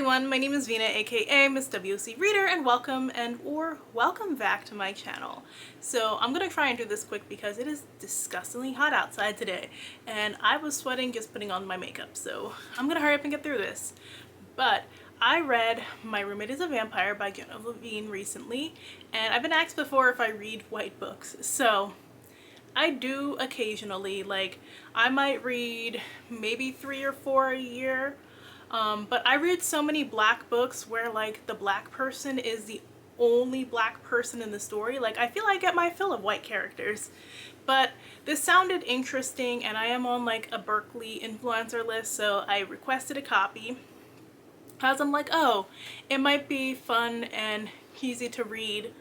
everyone, my name is Vina, aka Miss WC Reader, and welcome back to my channel. So I'm gonna try and do this quick because it is disgustingly hot outside today and I was sweating just putting on my makeup, so I'm gonna hurry up and get through this. But I read My Roommate is a Vampire by Jenna Levine recently, and I've been asked before if I read white books, so I do occasionally. Like, I might read maybe 3 or 4 a year. But I read so many black books where like the black person is the only black person in the story. Like, I feel I get my fill of white characters. But this sounded interesting and I am on like a Berkeley influencer list, so I requested a copy. As I'm like, oh, it might be fun and easy to read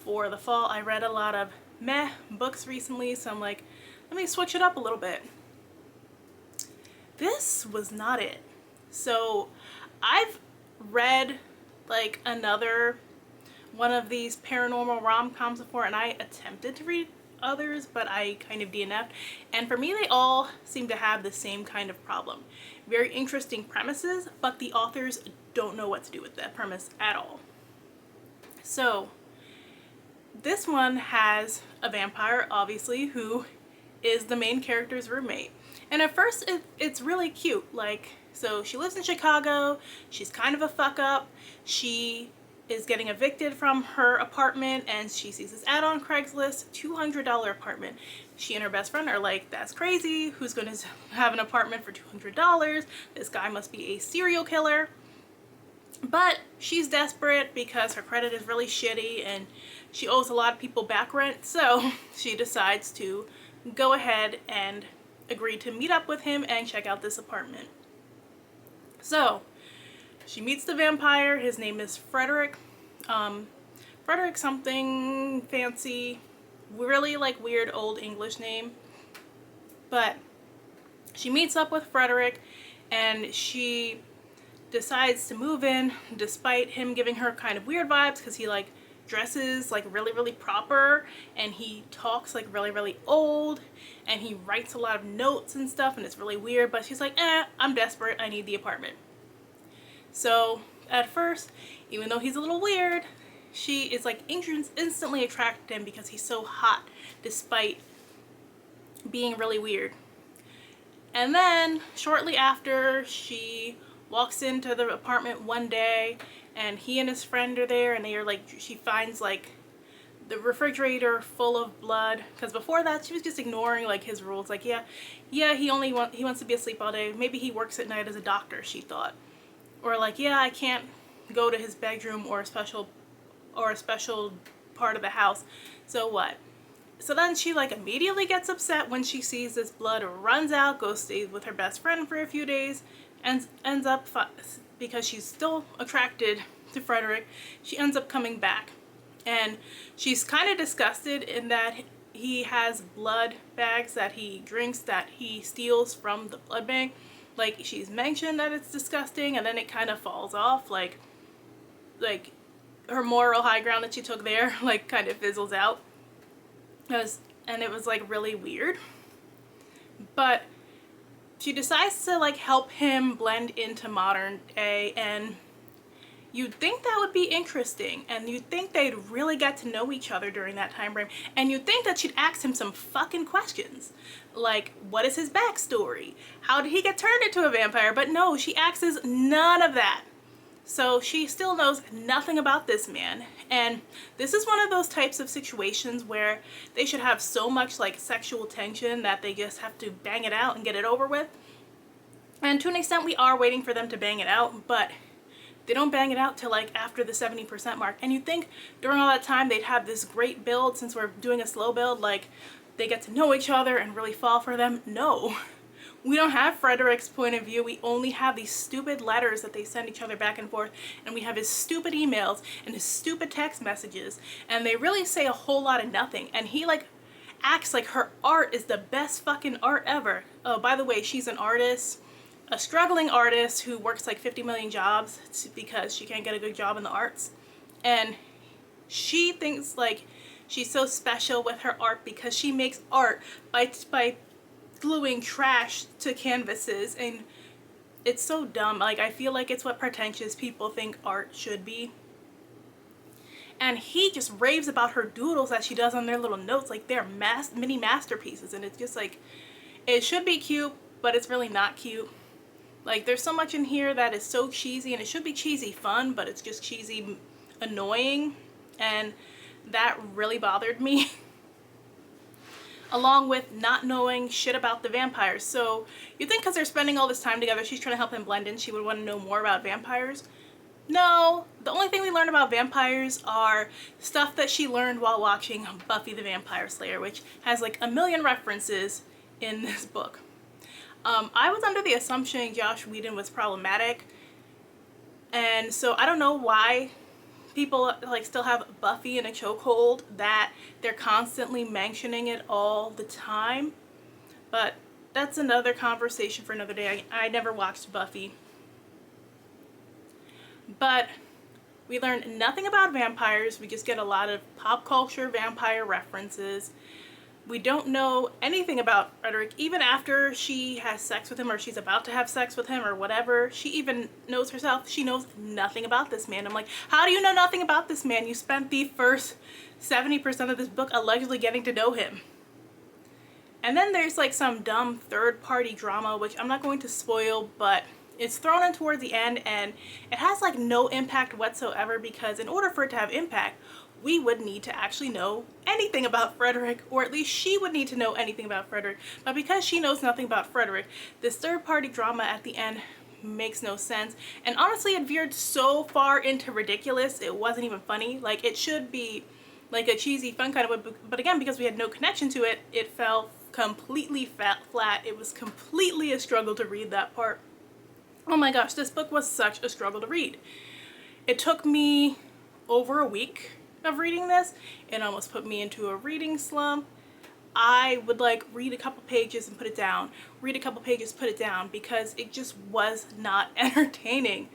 for the fall. I read a lot of meh books recently, so I'm like, let me switch it up a little bit. This was not it. So I've read like another one of these paranormal rom-coms before, and I attempted to read others, but I kind of DNF'd. And for me, they all seem to have the same kind of problem. Very interesting premises, but the authors don't know what to do with that premise at all. So this one has a vampire, obviously, who is the main character's roommate. And at first it's really cute. Like, so she lives in Chicago, she's kind of a fuck up, she is getting evicted from her apartment and she sees this ad on Craigslist, $200 apartment. She and her best friend are like, that's crazy, who's gonna have an apartment for $200? This guy must be a serial killer. But she's desperate because her credit is really shitty and she owes a lot of people back rent, so she decides to go ahead and agree to meet up with him and check out this apartment. So she meets the vampire. His name is Frederick. Frederick something fancy, really like weird old English name. But she meets up with Frederick and she decides to move in despite him giving her kind of weird vibes, because he like dresses like really proper and he talks like really old and he writes a lot of notes and stuff, and it's really weird. But she's like, I'm desperate, I need the apartment. So at first, even though he's a little weird, she is like instantly attracted to him because he's so hot despite being really weird. And then shortly after, she walks into the apartment one day and he and his friend are there, and they are like, she finds like the refrigerator full of blood, because before that she was just ignoring like his rules, like yeah he wants to be asleep all day, maybe he works at night as a doctor, she thought. Or like, yeah, I can't go to his bedroom or a special part of the house, so what? So then she like immediately gets upset when she sees this blood, runs out, goes stay with her best friend for a few days, and ends up, because she's still attracted to Frederick, she ends up coming back. And she's kind of disgusted in that he has blood bags that he drinks, that he steals from the blood bank. Like, she's mentioned that it's disgusting, and then it kind of falls off. Like her moral high ground that she took there like kind of fizzles out. And it was like really weird. But she decides to like help him blend into modern day, and you'd think that would be interesting, and you'd think they'd really get to know each other during that time frame, and you'd think that she'd ask him some fucking questions. Like, what is his backstory? How did he get turned into a vampire? But no, she asks none of that. So she still knows nothing about this man. And this is one of those types of situations where they should have so much like sexual tension that they just have to bang it out and get it over with. And to an extent, we are waiting for them to bang it out, but they don't bang it out till like after the 70% mark. And you'd think during all that time they'd have this great build. Since we're doing a slow build, like they get to know each other and really fall for them. No, we don't have Frederick's point of view. We only have these stupid letters that they send each other back and forth, and we have his stupid emails and his stupid text messages, and they really say a whole lot of nothing. And he like acts like her art is the best fucking art ever. Oh, by the way, she's an artist, a struggling artist who works like 50 million jobs because she can't get a good job in the arts. And she thinks like she's so special with her art because she makes art by gluing trash to canvases and it's so dumb. Like, I feel like it's what pretentious people think art should be. And he just raves about her doodles that she does on their little notes, like they're mini masterpieces. And it's just like, it should be cute, but it's really not cute. Like, there's so much in here that is so cheesy, and it should be cheesy fun, but it's just cheesy annoying, and that really bothered me. Along with not knowing shit about the vampires. So you think because they're spending all this time together, she's trying to help him blend in, she would want to know more about vampires. No, the only thing we learn about vampires are stuff that she learned while watching Buffy the Vampire Slayer, which has like a million references in this book. I was under the assumption Joss Whedon was problematic, and so I don't know why people like still have Buffy in a chokehold, that they're constantly mentioning it all the time. But that's another conversation for another day. I never watched Buffy. But we learn nothing about vampires. We just get a lot of pop culture vampire references. We don't know anything about Frederick, even after she has sex with him, or she's about to have sex with him, or whatever. She even knows herself, she knows nothing about this man. I'm like, how do you know nothing about this man? You spent the first 70% of this book allegedly getting to know him. And then there's like some dumb third-party drama, which I'm not going to spoil, but it's thrown in towards the end, and it has like no impact whatsoever, because in order for it to have impact, we would need to actually know anything about Frederick, or at least she would need to know anything about Frederick. But because she knows nothing about Frederick, this third-party drama at the end makes no sense. And honestly, it veered so far into ridiculous, it wasn't even funny. Like, it should be like a cheesy, fun kind of book, but again, because we had no connection to it, it fell completely flat. It was completely a struggle to read that part. Oh my gosh, this book was such a struggle to read. It took me over a week of reading this. It almost put me into a reading slump. I would like read a couple pages and put it down, read a couple pages, put it down, because it just was not entertaining.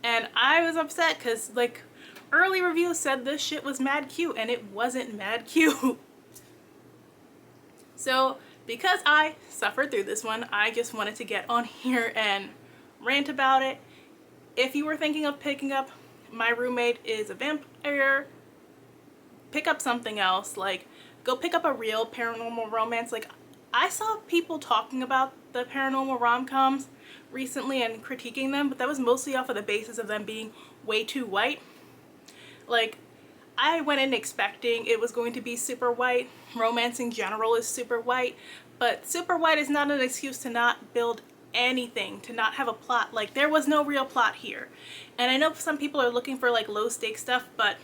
And I was upset because like early reviews said this shit was mad cute, and it wasn't mad cute. So because I suffered through this one, I just wanted to get on here and rant about it. If you were thinking of picking up My Roommate is a Vampire, pick up something else. Like, go pick up a real paranormal romance. Like, I saw people talking about the paranormal rom-coms recently and critiquing them, but that was mostly off of the basis of them being way too white. Like, I went in expecting it was going to be super white. Romance in general is super white, but super white is not an excuse to not build anything, to not have a plot. Like, there was no real plot here. And I know some people are looking for like low stakes stuff, but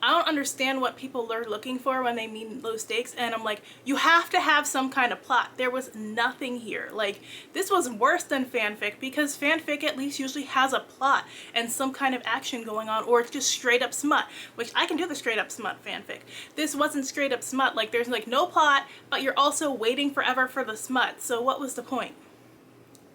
I don't understand what people are looking for when they mean low stakes. And I'm like, you have to have some kind of plot. There was nothing here. Like, this was worse than fanfic, because fanfic at least usually has a plot and some kind of action going on, or it's just straight up smut, which I can do the straight up smut fanfic. This wasn't straight up smut. Like, there's like no plot, but you're also waiting forever for the smut. So what was the point?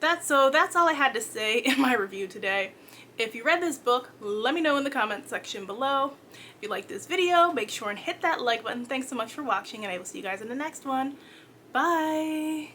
That's all I had to say in my review today. If you read this book, let me know in the comment section below. If you like this video, make sure and hit that like button. Thanks so much for watching, and I will see you guys in the next one. Bye!